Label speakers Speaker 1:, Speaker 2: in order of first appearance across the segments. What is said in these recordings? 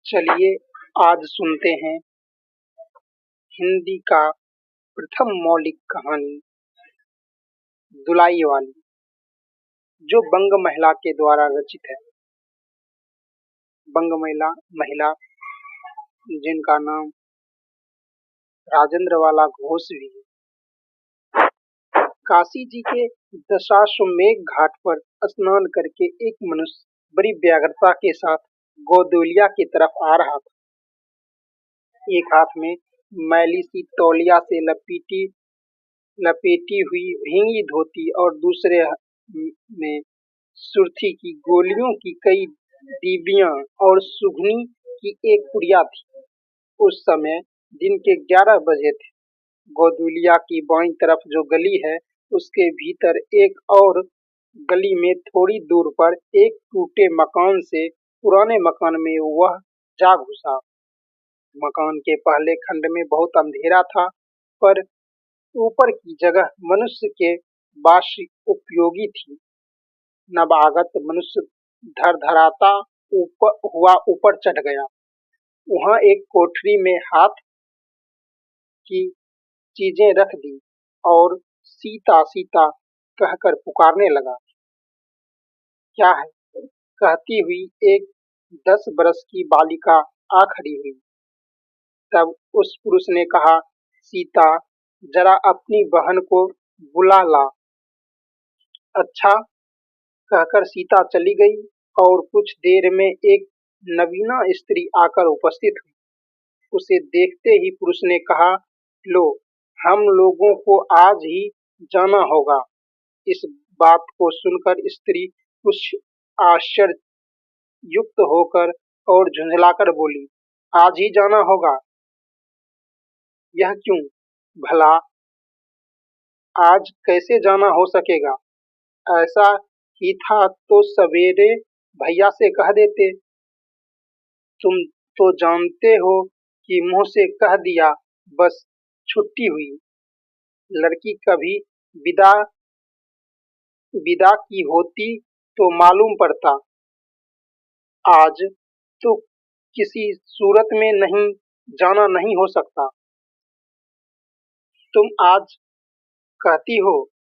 Speaker 1: चलिए आज सुनते हैं हिंदी का प्रथम मौलिक कहानी दुलाई वाली, जो बंग महिला के द्वारा रचित है। बंग महिला जिनका नाम राजेंद्र वाला घोष भी है, काशी जी के दशाश्वमेध घाट पर स्नान करके एक मनुष्य बड़ी व्याग्रता के साथ गोदुलिया की तरफ आ रहा था। एक हाथ में मैली सी तौलिया से लपेटी हुई भींगी धोती और दूसरे में सुर्खी की गोलियों की कई डिबियां और सुगनी की एक पुड़िया थी। उस समय दिन के 11 बजे थे। गोदुलिया की बाईं तरफ जो गली है, उसके भीतर एक और गली में थोड़ी दूर पर एक टूटे मकान से पुराने मकान में वह जा घुसा। मकान के पहले खंड में बहुत अंधेरा था, पर ऊपर की जगह मनुष्य के वार्षिक उपयोगी थी। नवागत मनुष्य धड़धड़ाता ऊपर चढ़ गया। वहां एक कोठरी में हाथ की चीजें रख दी और सीता सीता कहकर पुकारने लगा। क्या है? कहती हुई एक 10 बरस की बालिका आ खड़ी हुई। तब उस पुरुष ने कहा, सीता, जरा अपनी बहन को बुला ला। अच्छा कहकर सीता चली गई और कुछ देर में एक नवीना स्त्री आकर उपस्थित हुई। उसे देखते ही पुरुष ने कहा, लो, हम लोगों को आज ही जाना होगा। इस बात को सुनकर स्त्री कुछ आश्चर्य युक्त होकर और झुंझलाकर बोली, आज ही जाना होगा? यह क्यों भला? आज कैसे जाना हो सकेगा? ऐसा ही था तो सवेरे भैया से कह देते। तुम तो जानते हो कि मुंह से कह दिया बस छुट्टी हुई। लड़की कभी विदा की होती तो मालूम पड़ता। आज तो किसी सूरत में नहीं जाना नहीं हो सकता। तुम आज कहती हो,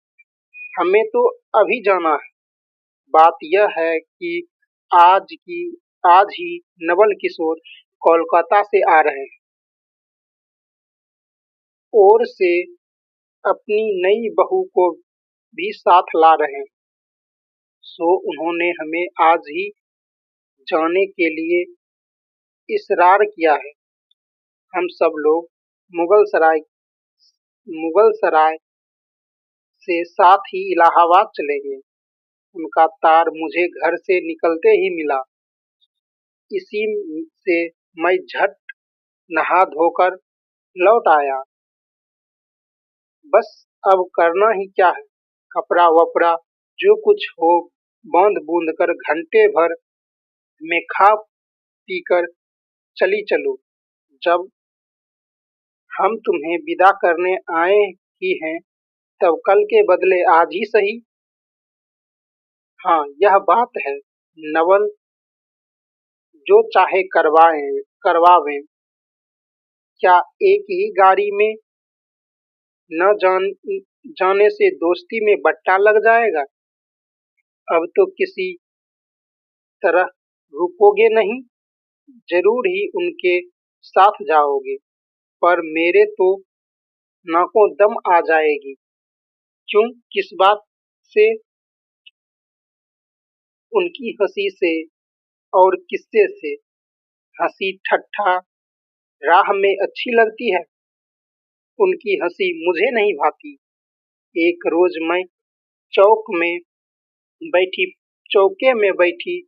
Speaker 1: हमें तो अभी जाना है। बात यह है कि आज ही नवल किशोर कोलकाता से आ रहे हैं और से अपनी नई बहू को भी साथ ला रहे हैं। सो उन्होंने हमें आज ही जाने के लिए इसरार किया है। हम सब लोग मुगल सराय से साथ ही इलाहाबाद चलेंगे। उनका तार मुझे घर से निकलते ही मिला। इसी से मैं झट नहा धोकर लौट आया। बस अब करना ही क्या है? कपड़ा वपड़ा जो कुछ हो बांध बूंद कर घंटे भर में खा पी कर चली चलो। जब हम तुम्हें विदा करने आए ही हैं, तब कल के बदले आज ही सही। हाँ, यह बात है। नवल जो चाहे करवावें। क्या एक ही गाड़ी में न जाने से दोस्ती में बट्टा लग जाएगा? अब तो किसी तरह रुकोगे नहीं, जरूर ही उनके साथ जाओगे, पर मेरे तो नाकों दम आ जाएगी। क्यों? किस बात से? उनकी हंसी से और किस्से से। हंसी ठट्ठा राह में अच्छी लगती है, उनकी हंसी मुझे नहीं भाती। एक रोज मैं चौके में बैठी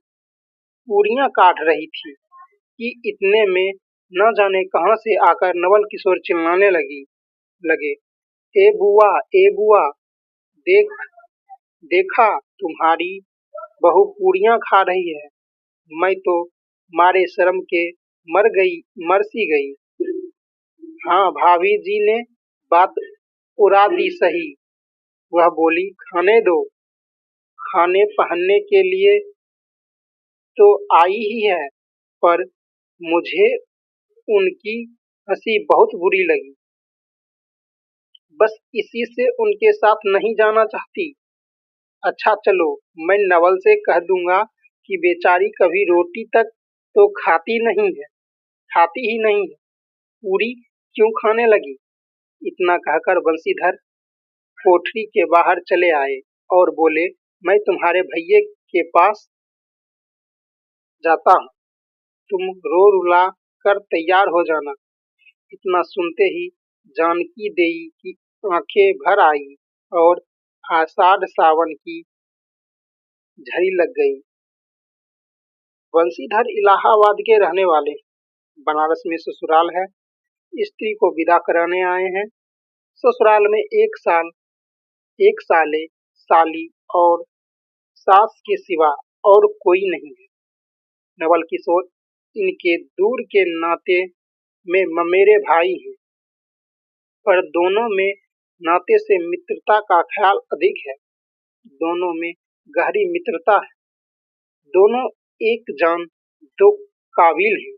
Speaker 1: पूरियां काट रही थी कि इतने में न जाने कहां से आकर नवल किशोर चिल्लाने लगे, ए बुआ, देखा तुम्हारी बहू पूरियां खा रही है। मैं तो मारे शर्म के मर सी गई। हाँ, भाभी जी ने बात उड़ा दी सही, वह बोली, खाने दो, खाने पहनने के लिए तो आई ही है, पर मुझे उनकी हंसी बहुत बुरी लगी। बस इसी से उनके साथ नहीं जाना चाहती। अच्छा चलो, मैं नवल से कह दूंगा कि बेचारी कभी रोटी तक तो खाती ही नहीं है, पूरी क्यों खाने लगी। इतना कहकर बंसीधर कोठरी के बाहर चले आए और बोले, मैं तुम्हारे भैये के पास जाता हूँ, तुम रो रुला कर तैयार हो जाना। इतना सुनते ही जानकी देई की आंखें भर आई और आषाढ़ सावन की झड़ी लग गई। बंसीधर इलाहाबाद के रहने वाले, बनारस में ससुराल है, स्त्री को विदा कराने आए हैं। ससुराल में एक साले, साली और सास के सिवा और कोई नहीं है। नवल किशोर इनके दूर के नाते में ममेरे भाई हैं, पर दोनों में नाते से मित्रता का ख्याल अधिक है। दोनों में गहरी मित्रता है। दोनों एक जान दो काबिल हैं।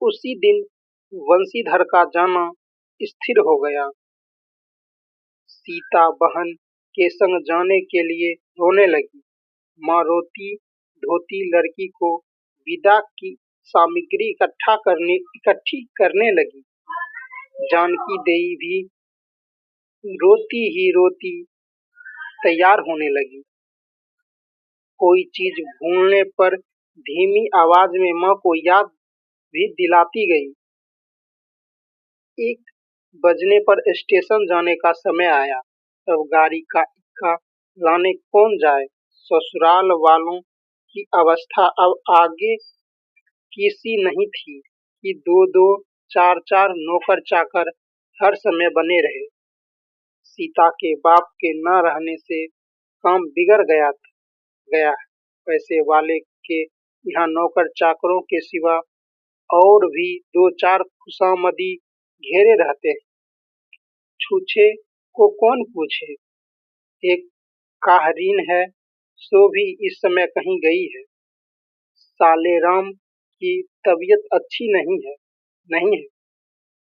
Speaker 1: उसी दिन वंशीधर का जाना स्थिर हो गया। सीता बहन के संग जाने के लिए रोने लगी। माँ रोती धोती लड़की को विदा की सामग्री इकट्ठी करने लगी। जानकी देई भी रोती तैयार होने लगी। कोई चीज भूलने पर धीमी आवाज में माँ को याद भी दिलाती गई। 1 बजने पर स्टेशन जाने का समय आया। तब गाड़ी का इक्का लाने कौन जाए। ससुराल वालों की अवस्था अब आगे की सी नहीं थी कि 2-2 4-4 नौकर चाकर हर समय बने रहे। सीता के बाप के न रहने से काम बिगड़ गया है। पैसे वाले के यहाँ नौकर चाकरों के सिवा और भी 2-4 खुशामदी घेरे रहते हैं। छूछे को कौन पूछे। एक काहरीन है, सो भी इस समय कहीं गई है। साले राम की तबीयत अच्छी नहीं है।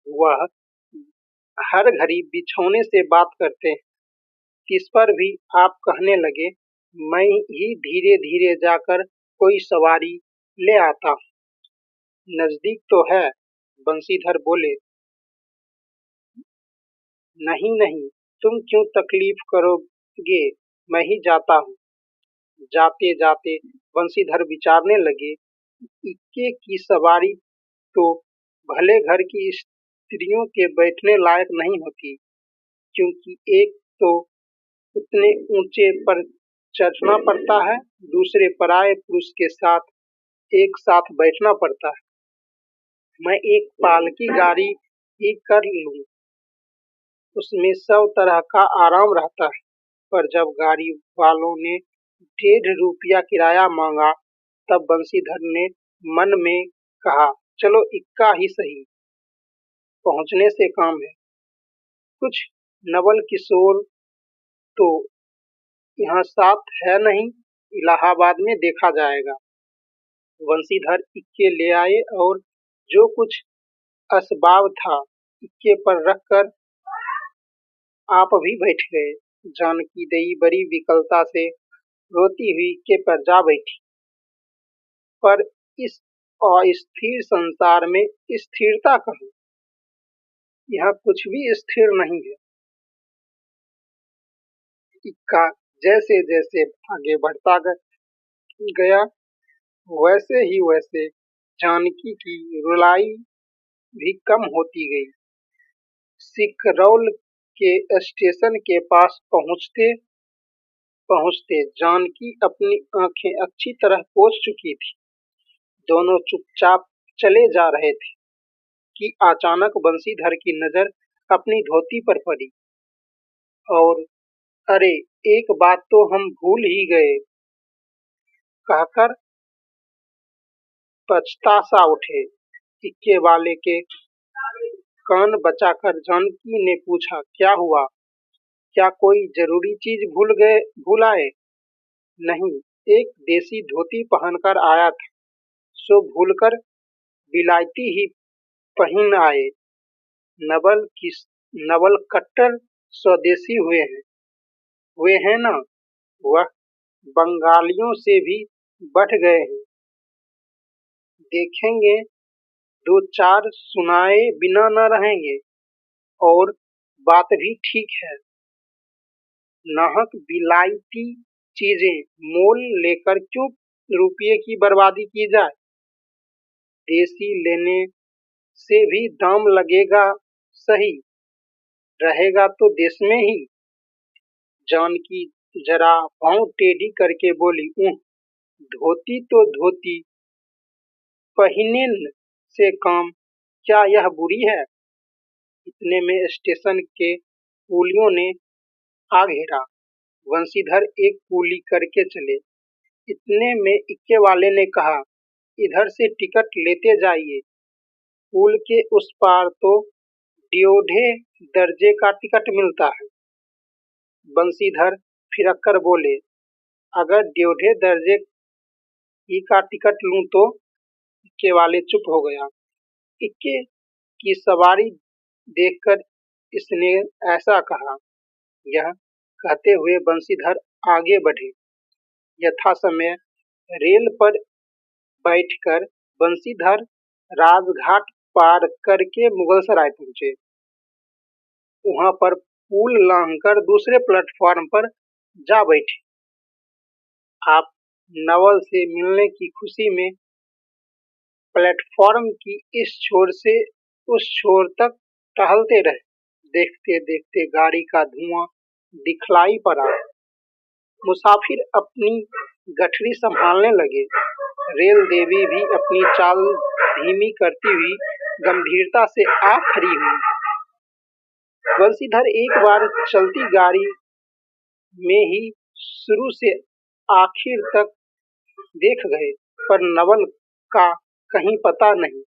Speaker 1: वह हर घड़ी बिछौने से बात करते हैं। इस पर भी आप कहने लगे, मैं ही धीरे धीरे जाकर कोई सवारी ले आता हूँ। नजदीक तो है। बंसीधर बोले, नहीं, तुम क्यों तकलीफ करोगे, मैं ही जाता हूँ। जाते जाते बंसीधर विचारने लगे, इक्के की सवारी तो भले घर की स्त्रियों के बैठने लायक नहीं होती, क्योंकि एक तो उतने ऊंचे पर चढ़ना पड़ता है, दूसरे पराये पुरुष के साथ एक साथ बैठना पड़ता है। मैं एक पालकी गाड़ी ही कर लूं, उसमें सब तरह का आराम रहता है। पर जब गाड़ी वालों ने 1.5 रुपया किराया मांगा, तब बंसीधर ने मन में कहा, चलो इक्का ही सही, पहुंचने से काम है। कुछ नवल किशोर तो यहाँ साथ है नहीं, इलाहाबाद में देखा जाएगा। बंसीधर इक्के ले आए और जो कुछ असबाब था इक्के पर रखकर आप भी बैठ गए। जानकी देई बड़ी विकलता से रोती हुई इक्के पर जा बैठी। पर इस अस्थिर संसार में स्थिरता कहाँ। यहाँ कुछ भी स्थिर नहीं है। इक्का जैसे जैसे आगे बढ़ता गया, वैसे जानकी की रुलाई भी कम होती गई। सिकरौल के स्टेशन के पास पहुंचते पहुंचते जानकी अपनी आंखें अच्छी तरह पोंछ चुकी थी। दोनों चुपचाप चले जा रहे थे कि अचानक बंसीधर की नजर अपनी धोती पर पड़ी और अरे, एक बात तो हम भूल ही गए, कहकर पछता सा उठे। इक्के वाले के कान बचाकर जानकी ने पूछा, क्या हुआ? क्या कोई जरूरी चीज भूल आए? नहीं, एक देसी धोती पहनकर आया था, सो भूलकर विलायती ही पहन आए। नवल कट्टर स्वदेशी हुए हैं ना? वह बंगालियों से भी बढ़ गए हैं। देखेंगे, दो चार सुनाए बिना न रहेंगे। और बात भी ठीक है, नाहक विलायती चीजें मोल लेकर क्यों रुपये की बर्बादी की जाए? देसी लेने से भी दाम लगेगा, सही रहेगा तो देश में ही। जानकी जरा पाँव टेढ़ी करके बोली, धोती तो धोती, पहिने से काम क्या यह बुरी है? इतने में स्टेशन के कूलियों ने आ घेरा। बंशीधर एक कूली करके चले। इतने में इक्के वाले ने कहा, इधर से टिकट लेते जाइए, पुल के उस पार तो ड्योढ़े दर्जे का टिकट मिलता है। बंशीधर फिरक्कर बोले, अगर ड्योढ़े दर्जे ही का टिकट लूं तो? इक्के वाले चुप हो गया। इक्के की सवारी देखकर इसने ऐसा कहा। यह कहते हुए बंशीधर आगे बढ़े। यथा समय रेल पर बैठकर बंशीधर राजघाट पार करके मुगलसराय पहुंचे। वहां पर पुल लांघकर दूसरे प्लेटफॉर्म पर जा बैठे। आप नवल से मिलने की खुशी में प्लेटफॉर्म की इस छोर से उस छोर तक टहलते रहे। देखते देखते गाड़ी का धुआं दिखलाई पड़ा। मुसाफिर अपनी गठरी संभालने लगे। रेल देवी भी अपनी चाल धीमी करती हुई गंभीरता से आ खड़ी हुई। बंशीधर एक बार चलती गाड़ी में ही शुरू से आखिर तक देख गए, पर नवल का कहीं पता नहीं।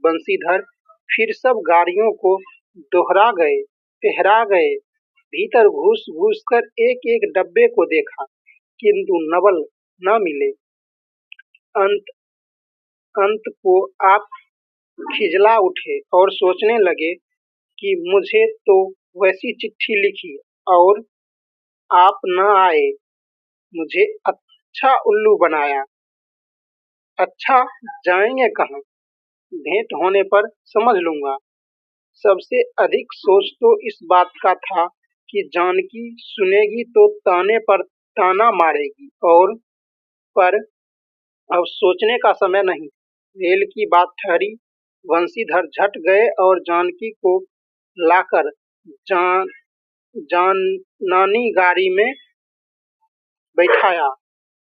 Speaker 1: बंशीधर फिर सब गाड़ियों को दोहरा गए, टहरा गए, भीतर घुस घुस कर एक एक डब्बे को देखा, किंतु नवल न मिले। अंत को आप खिजला उठे और सोचने लगे कि मुझे तो वैसी चिट्ठी लिखी और आप न आए, मुझे अच्छा उल्लू बनाया। अच्छा, जाएंगे कहाँ? भेंट होने पर समझ लूंगा। सबसे अधिक सोच तो इस बात का था कि जानकी सुनेगी तो ताने पर ताना मारेगी, और पर अब सोचने का समय नहीं। रेल की बात ठहरी। बंशीधर झट गए और जानकी को लाकर नानी गाड़ी में बैठाया।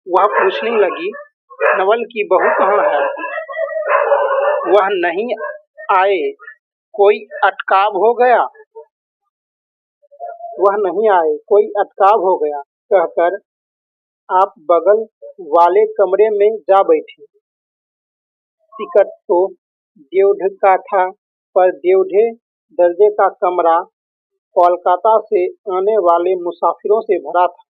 Speaker 1: वह पूछने लगी, नवल की बहू कहाँ है? वह नहीं आए, कोई अटकाव हो गया? कहकर आप बगल वाले कमरे में जा बैठे। टिकट तो ड्योढ़े का था, पर ड्योढ़े दर्जे का कमरा कोलकाता से आने वाले मुसाफिरों से भरा था,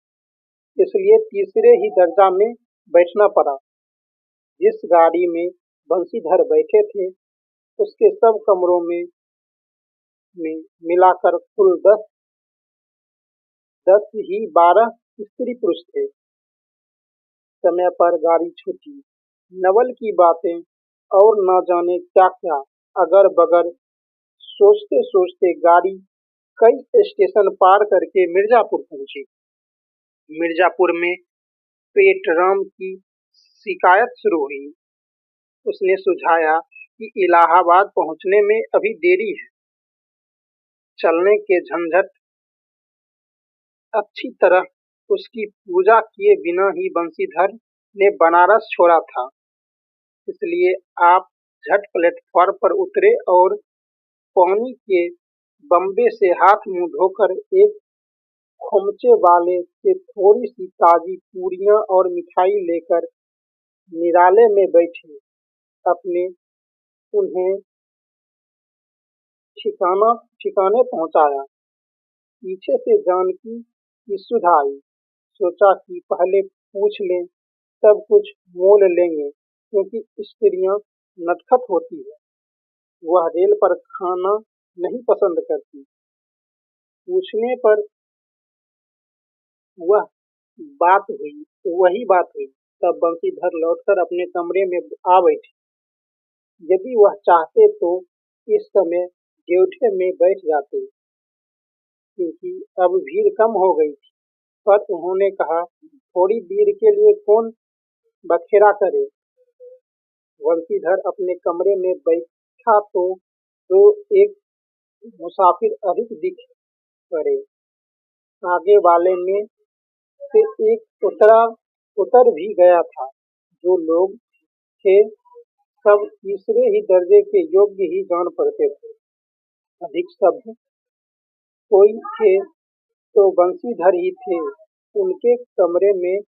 Speaker 1: इसलिए तीसरे ही दर्जा में बैठना पड़ा। जिस गाड़ी में बंशीधर बैठे थे, उसके सब कमरों में मिलाकर कुल 10 ही 12 स्त्री पुरुष थे। समय पर गाड़ी छूटी। नवल की बातें और न जाने क्या क्या अगर बगर सोचते सोचते गाड़ी कई स्टेशन पार करके मिर्जापुर पहुंची। मिर्जापुर में पेटराम की शिकायत शुरू हुई। उसने सुझाया कि इलाहाबाद पहुंचने में अभी देरी है। चलने के झंझट अच्छी तरह उसकी पूजा किए बिना ही बंशीधर ने बनारस छोड़ा था, इसलिए आप झट प्लेटफॉर्म पर उतरे और पानी के बम्बे से हाथ मुंह धोकर एक खोमचे वाले से थोड़ी सी ताजी पूरियां और मिठाई लेकर निराले में बैठे। अपने उन्हें ठिकाने पहुंचाया। पीछे से जानकी की सुध आई। सोचा कि पहले पूछ लें, तब कुछ मोल लेंगे, क्योंकि स्त्रियां नटखट होती है। वह रेल पर खाना नहीं पसंद करती। पूछने पर वह वही बात हुई। तब बंशीधर लौटकर अपने कमरे में आ बैठे। यदि वह चाहते तो इस समय ड्यूटी में बैठ जाते, क्योंकि अब भीड़ कम हो गई थी। पर उन्होंने कहा, थोड़ी देर के लिए कौन बखेड़ा करे। बंशीधर अपने कमरे में बैठा तो एक मुसाफिर अधिक दिख पड़े। आगे वाले में से एक उतर भी गया था। जो लोग थे सब तीसरे ही दर्जे के योग्य ही जान पड़ते थे। अधिक सभ्य कोई थे तो बंशीधर ही थे। उनके कमरे में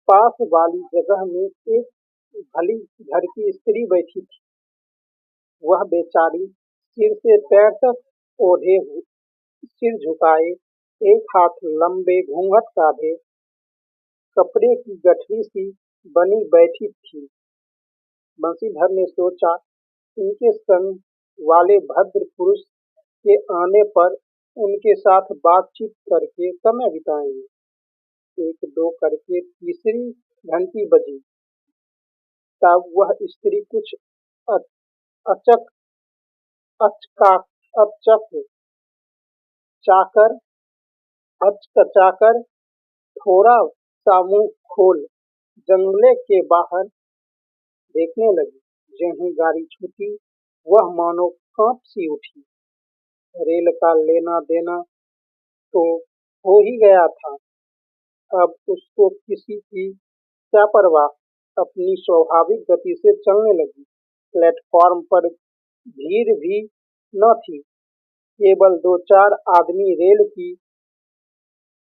Speaker 1: पास वाली जगह में एक भली घर की स्त्री बैठी थी। वह बेचारी सिर से पैर तक ओढ़े सिर झुकाए, एक हाथ लंबे घूंघट काढ़े, कपड़े की गठरी सी बनी बैठी थी। बंशीधर ने सोचा, इनके संग वाले भद्र पुरुष के आने पर उनके साथ बातचीत करके समय बिताएंगे। एक दो करके तीसरी घंटी बजी। तब वह स्त्री कुछ अचक अचका अचक चाकर अचकचाकर थोड़ा सा मुंह खोल जंगले के बाहर देखने लगी। ज्यों ही गाड़ी छूटी, वह मानो कांप सी उठी। रेल का लेना देना तो हो ही गया था। अब उसको किसी की क्या परवाह, अपनी स्वाभाविक गति से चलने लगी। प्लेटफॉर्म पर भीड़ भी न थी। केवल दो चार आदमी रेल की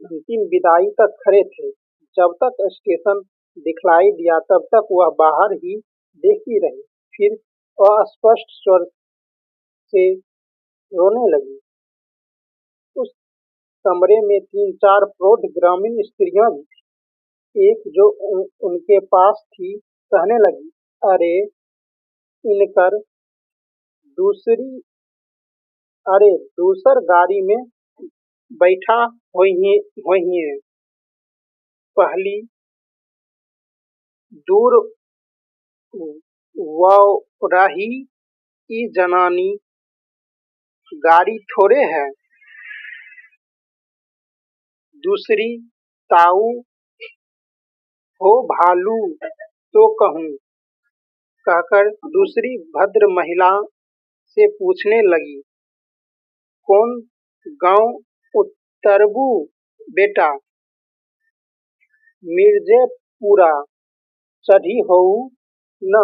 Speaker 1: अंतिम विदाई तक खड़े थे। जब तक स्टेशन दिखलाई दिया तब तक वह बाहर ही देखती रही। फिर अस्पष्ट स्वर से रोने लगी। उस कमरे में तीन चार प्रौढ़ ग्रामीण स्त्रियां भी थी। एक जो उनके पास थी कहने लगी, अरे इनकर दूसरी अरे दूसर गाड़ी में बैठा होइए। पहली दूर रही ई जनानी गाड़ी थोड़े है। दूसरी ताऊ हो भालू तो कहूँ, कहकर दूसरी भद्र महिला से पूछने लगी, कौन गांव उतरबू बेटा, मिर्जेपुरा चढ़ी होऊ न।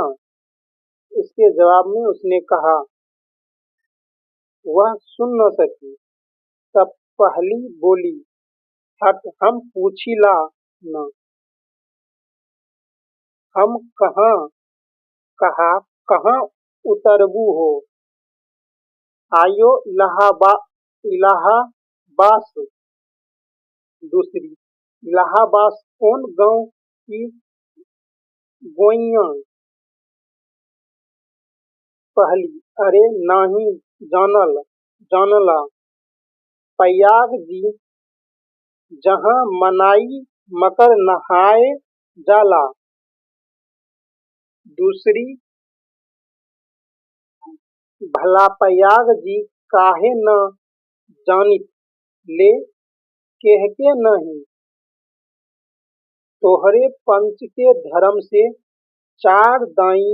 Speaker 1: इसके जवाब में उसने कहा, वह सुन न सकी। तब पहली बोली, हट हम पूछिला न, हम कहाँ उतरबू हो, आयो इलाहाबास। दूसरी, इलाहाबास कौन गांव की गोइया। पहली, अरे नाही जानला प्रयाग जी, जहाँ मनाई मकर नहाए जाला। दूसरी, भला प्रयाग जी काहे न जानित ले, कहके नहीं। तोहरे पंच के धर्म से चार दाई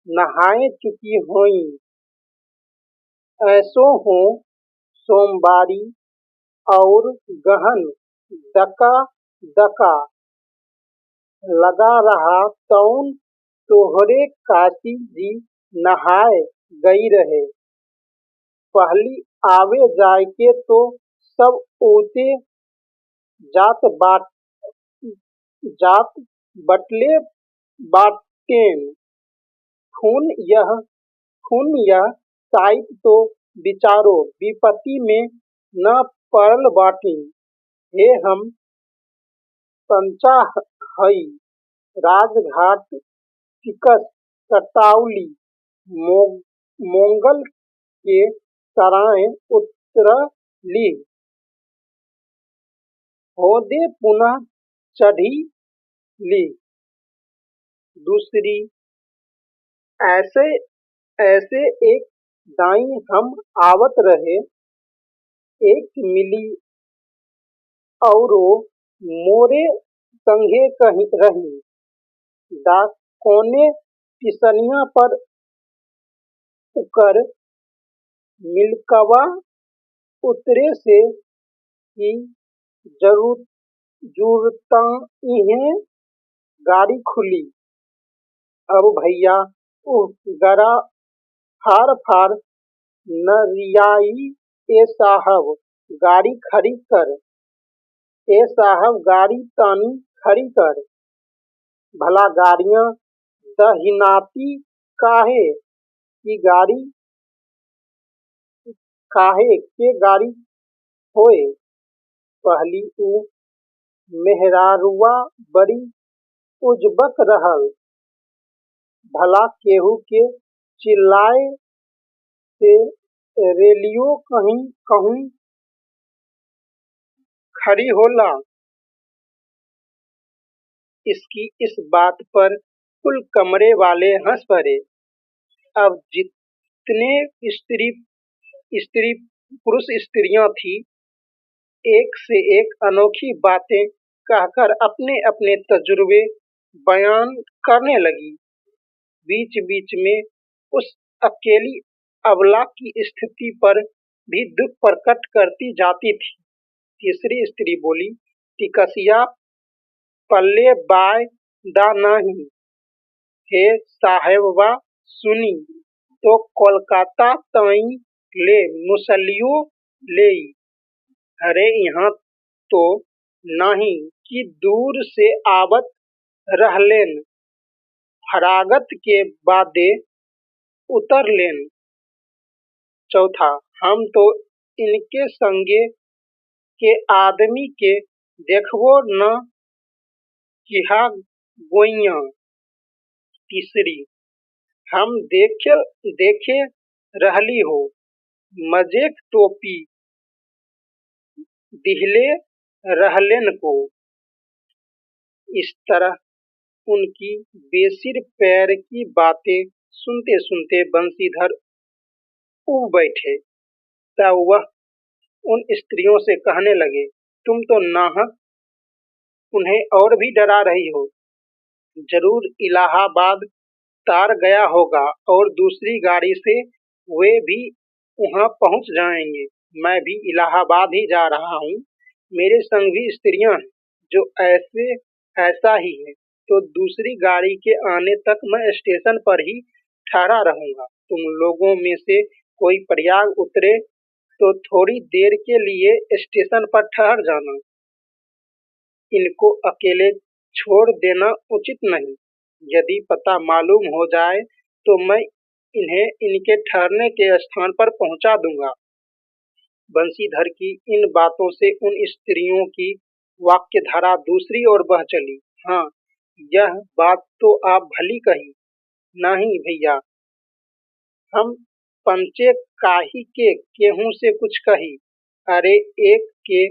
Speaker 1: नहाए चुकी होई। ऐसो हो सोमवारी और गहन दका लगा रहा तौन तोहरे काशी जी नहाए गई रहे। पहली आवे जाए के तो सब ओते जात बटले बाटेन। खून यह साहिब तो बिचारो विपत्ति में न पड़ल बाटिन। हे हम पंचा हई राजघाट टिकस कटाउली मोंगल के सराय उतरली होदे पुनः चढ़ी ली। दूसरी ऐसे ऐसे एक दाई हम आवत रहे, एक मिली औरो मोरे संगे कहीं रही। दा कोने टिसनिया पर उकर मिलकवा उतरे से ही जुरता इहे गाड़ी खुली। अब भैया गरा फार फार नरियाई ए साहब गाड़ी खड़ी कर, ए साहब गाड़ी तानी खड़ी कर। भला गाड़ियां दहिनाती काहे की गाड़ी काहे के गाड़ी होए। पहली ऊ मेहरारुआ बड़ी उजबक रहल। भला केहू के चिल्लाए से रेलियो कहीं कहूं खड़ी होला। इसकी इस बात पर कुल कमरे वाले हंस पड़े। अब जितने स्त्री पुरुष स्त्रियां थी, एक से एक अनोखी बातें कहकर अपने अपने तजुर्बे बयान करने लगी। बीच बीच में उस अकेली अबला की स्थिति पर भी दुख प्रकट करती जाती थी। तीसरी स्त्री बोली, टिकसिया पल्ले बाय दा नहीं। हे साहेबवा सुनी तो कोलकाता ताई ले मुसलियो ले। अरे यहाँ तो नहीं कि दूर से आवत रहलेन, फरागत के बादे उतर लेन। चौथा, हम तो इनके संगे के आदमी के देखबो न किहा गोइया। तीसरी, हम देखे रहली हो, मजेक टोपी दिहले रहलेन को। इस तरह उनकी बेसिर पैर की बातें सुनते सुनते बंसीधर उब बैठे। तब वह उन स्त्रियों से कहने लगे, तुम तो नाहक उन्हें और भी डरा रही हो। जरूर इलाहाबाद तार गया होगा और दूसरी गाड़ी से वे भी वहां पहुंच जाएंगे। मैं भी इलाहाबाद ही जा रहा हूँ। मेरे संग भी स्त्रियां हैं जो ऐसा ही है। तो दूसरी गाड़ी के आने तक मैं स्टेशन पर ही ठहरा रहूंगा। तुम लोगों में से कोई प्रयाग उतरे तो थोड़ी देर के लिए स्टेशन पर ठहर जाना। इनको अकेले छोड़ देना उचित नहीं। यदि पता मालूम हो जाए तो मैं इन्हें इनके ठहरने के स्थान पर पहुंचा दूंगा। बंसीधर की इन बातों से उन स्त्रियों की वाक्यधारा दूसरी ओर बह चली। हाँ, यह बात तो आप भली कही। नहीं भैया, हम पंचे काही के केहू से कुछ कही। अरे एक के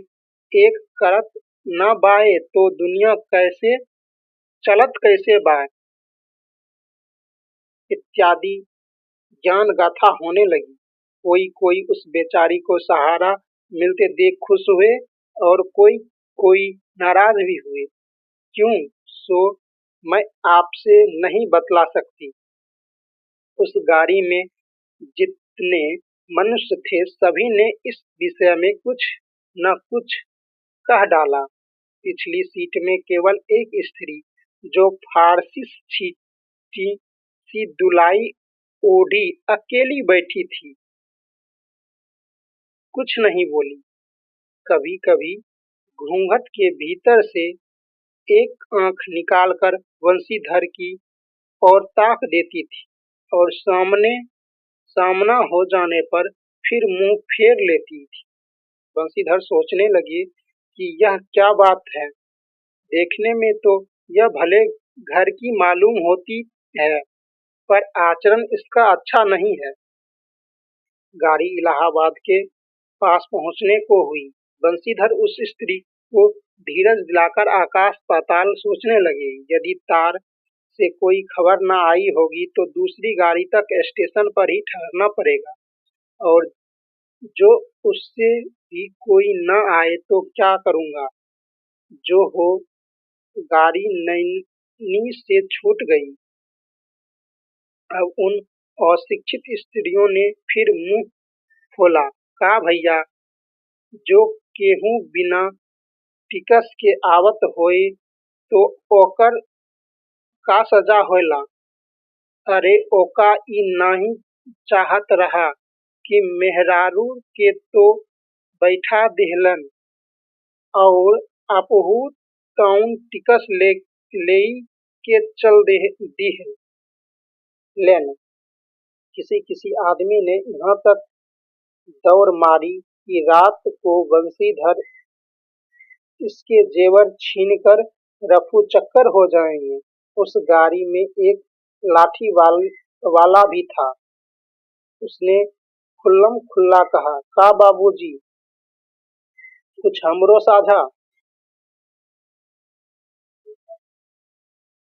Speaker 1: एक करत न बाए तो दुनिया कैसे चलत कैसे बाए इत्यादि ज्ञान गाथा होने लगी। कोई कोई उस बेचारी को सहारा मिलते देख खुश हुए और कोई कोई नाराज भी हुए। क्यों सो मैं आपसे नहीं बतला सकती। उस गाड़ी में जितने मनुष्य थे सभी ने इस विषय में कुछ न कुछ कह डाला। पिछली सीट में केवल एक स्त्री जो फारसी सी दुलाई ओढ़ी अकेली बैठी थी, कुछ नहीं बोली। कभी कभी घूंघट के भीतर से एक आंख निकालकर बंसीधर की ओर ताक देती थी और सामने सामना हो जाने पर फिर मुंह फेर लेती थी। बंसीधर सोचने लगी कि यह क्या बात है। देखने में तो यह भले घर की मालूम होती है, पर आचरण इसका अच्छा नहीं है। गाड़ी इलाहाबाद के पास पहुंचने को हुई। बंसीधर उस स्त्री को धीरज दिलाकर आकाश पाताल सोचने लगे। यदि तार से कोई खबर न आई होगी तो दूसरी गाड़ी तक स्टेशन पर ही ठहरना पड़ेगा, और जो उससे भी कोई न आए तो क्या करूंगा। जो हो, गाड़ी नैनी से छूट गई। अब उन अशिक्षित स्त्रियों ने फिर मुंह खोला। का भैया, जो केहू बिना टिकस के आवत होई तो ओकर का सजा होला। अरे ओका ई नहीं चाहत रहा कि मेहरारू के तो बैठा दिहलन और आपहू तौन टिकस लेई के चल दिहल लेन। किसी किसी आदमी ने यहाँ तक दौड़ मारी कि रात को बंसीधर इसके जेवर छीनकर रफू चक्कर हो जाएंगे। उस गाड़ी में एक लाठी वाला भी था। उसने खुल्लम खुल्ला कहा, का बाबूजी, कुछ हमरो साझा।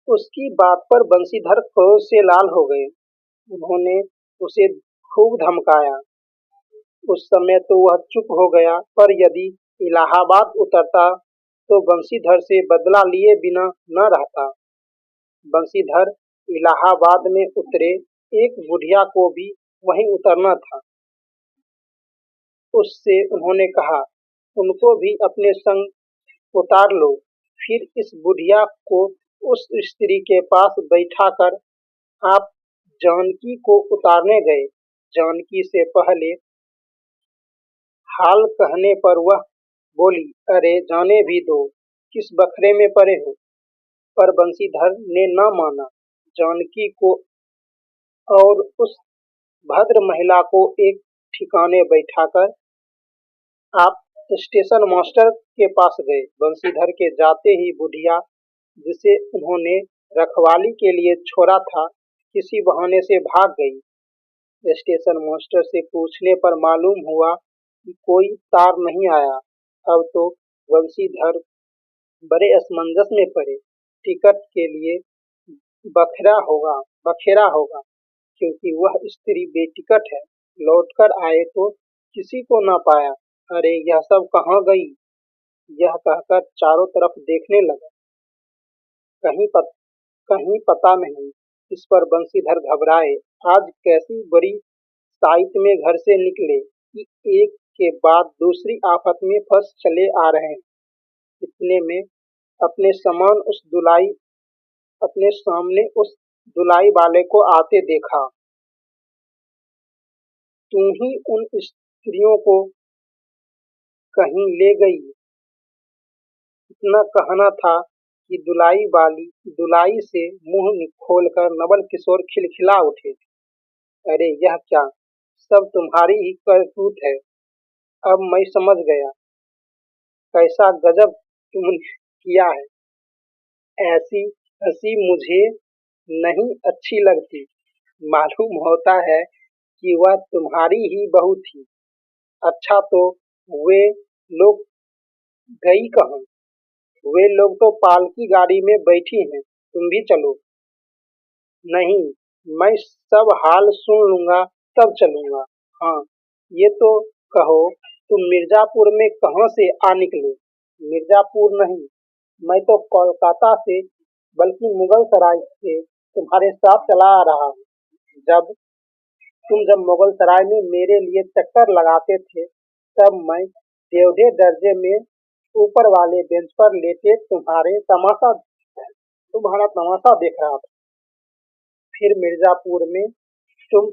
Speaker 1: उसकी बात पर बंसीधर क्रोध से लाल हो गए। उन्होंने उसे खूब धमकाया। उस समय तो वह चुप हो गया, पर यदि इलाहाबाद उतरता तो बंसीधर से बदला लिए बिना न रहता। बंसीधर इलाहाबाद में उतरे। एक बुढ़िया को भी वहीं उतरना था। उससे उन्होंने कहा, उनको भी अपने संग उतार लो। फिर इस बुढ़िया को उस स्त्री के पास बैठाकर आप जानकी को उतारने गए। जानकी से पहले हाल कहने पर वह बोली, अरे जाने भी दो, किस बखरे में पड़े हो। पर बंसीधर ने न माना। जानकी को और उस भद्र महिला को एक ठिकाने बैठाकर आप स्टेशन मास्टर के पास गए। बंसीधर के जाते ही बुढ़िया, जिसे उन्होंने रखवाली के लिए छोड़ा था, किसी बहाने से भाग गई। स्टेशन मास्टर से पूछने पर मालूम हुआ कि कोई तार नहीं आया। अब तो बंसीधर बड़े असमंजस में पड़े। टिकट के लिए बखेरा होगा, क्योंकि वह स्त्री बेटिकट है। लौटकर आए तो किसी को न पाया। अरे यह सब कहाँ गई, यह कहकर चारों तरफ देखने लगा। कहीं पता नहीं। इस पर बंसीधर घबराए। आज कैसी बड़ी साइत में घर से निकले कि एक के बाद दूसरी आफत में फंस चले आ रहे हैं। इतने में अपने सामने उस दुलाई वाले को आते देखा। तू ही उन स्त्रियों को कहीं ले गई। इतना कहना था कि दुलाई से मुंह खोलकर नवल किशोर खिलखिला उठे। अरे यह क्या, सब तुम्हारी ही करतूत है। अब मैं समझ गया, कैसा गजब तुमने किया है। ऐसी हंसी मुझे नहीं अच्छी लगती। मालूम होता है कि वह तुम्हारी ही बहू थी। अच्छा तो वे लोग गई कहाँ? वे लोग तो पालकी गाड़ी में बैठी हैं, तुम भी चलो। नहीं, मैं सब हाल सुन लूंगा तब चलूंगा। हाँ, ये तो कहो, तुम मिर्जापुर में कहाँ से आ निकले? मिर्जापुर नहीं, मैं तो कोलकाता से, बल्कि मुगल सराय से तुम्हारे साथ चला आ रहा हूँ। जब मुगल सराय में मेरे लिए चक्कर लगाते थे, तब मैं देवढ़े दर्जे में ऊपर वाले बेंच पर लेटे तुम्हारा तमाशा देख रहा था। फिर मिर्जापुर में तुम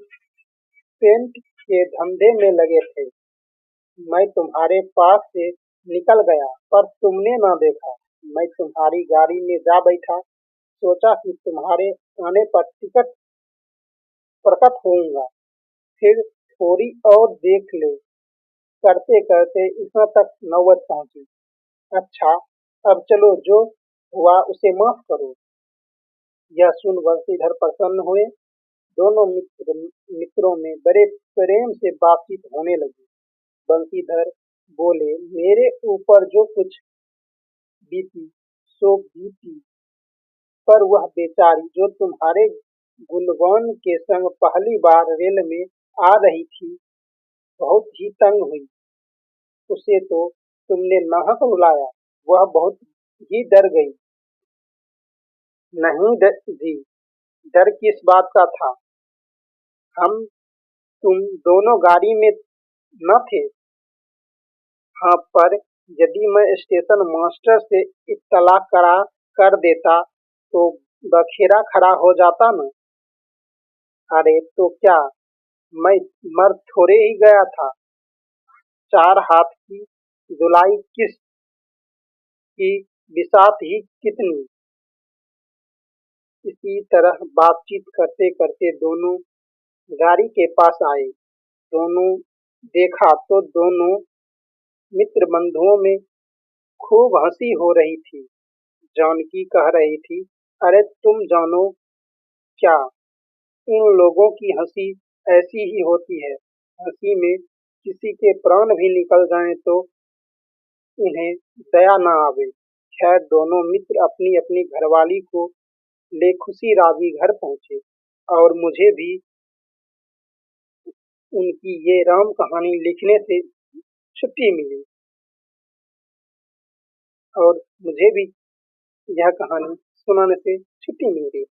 Speaker 1: पेंट के धंधे में लगे थे। मैं तुम्हारे पास से निकल गया, पर तुमने ना देखा। मैं तुम्हारी गाड़ी में जा बैठा। सोचा कि तुम्हारे आने पर टिकट प्रकट होऊंगा। फिर थोड़ी और देख ले। करते करते यहाँ तक नौबत पहुंची। अच्छा, अब चलो, जो हुआ उसे माफ करो। यह सुन बंशीधर प्रसन्न हुए। दोनों मित्रों में बड़े प्रेम से बातचीत होने लगी। बंशीधर बोले, मेरे ऊपर जो कुछ बीती सो बीती, पर वह बेचारी जो तुम्हारे गुणवान के संग पहली बार रेल में आ रही थी, बहुत ही तंग हुई। उसे तो तुमने नाहक रुलाया, वह बहुत ही डर गई। नहीं जी, डर किस बात का था? हम तुम दोनों गाड़ी में न थे? हाँ, पर यदि मैं स्टेशन मास्टर से इत्तला करा कर देता तो बखेरा खड़ा हो जाता न। अरे तो क्या, मैं मर थोड़े ही गया था। चार हाथ की धुलाई किस की बिसात ही कितनी। इसी तरह बातचीत करते करते दोनों गाड़ी के पास आए। दोनों देखा तो दोनों मित्र बंधुओं में खूब हंसी हो रही थी। जानकी कह रही थी, अरे तुम जानो क्या, इन लोगों की हंसी ऐसी ही होती है। हंसी में किसी के प्राण भी निकल जाएं तो इन्हें दया न आवे। खैर, दोनों मित्र अपनी अपनी घरवाली को ले खुशी राजी घर पहुंचे और मुझे भी उनकी ये राम कहानी लिखने से छुट्टी मिली और मुझे भी यह कहानी सुनाने से छुट्टी मिल गई।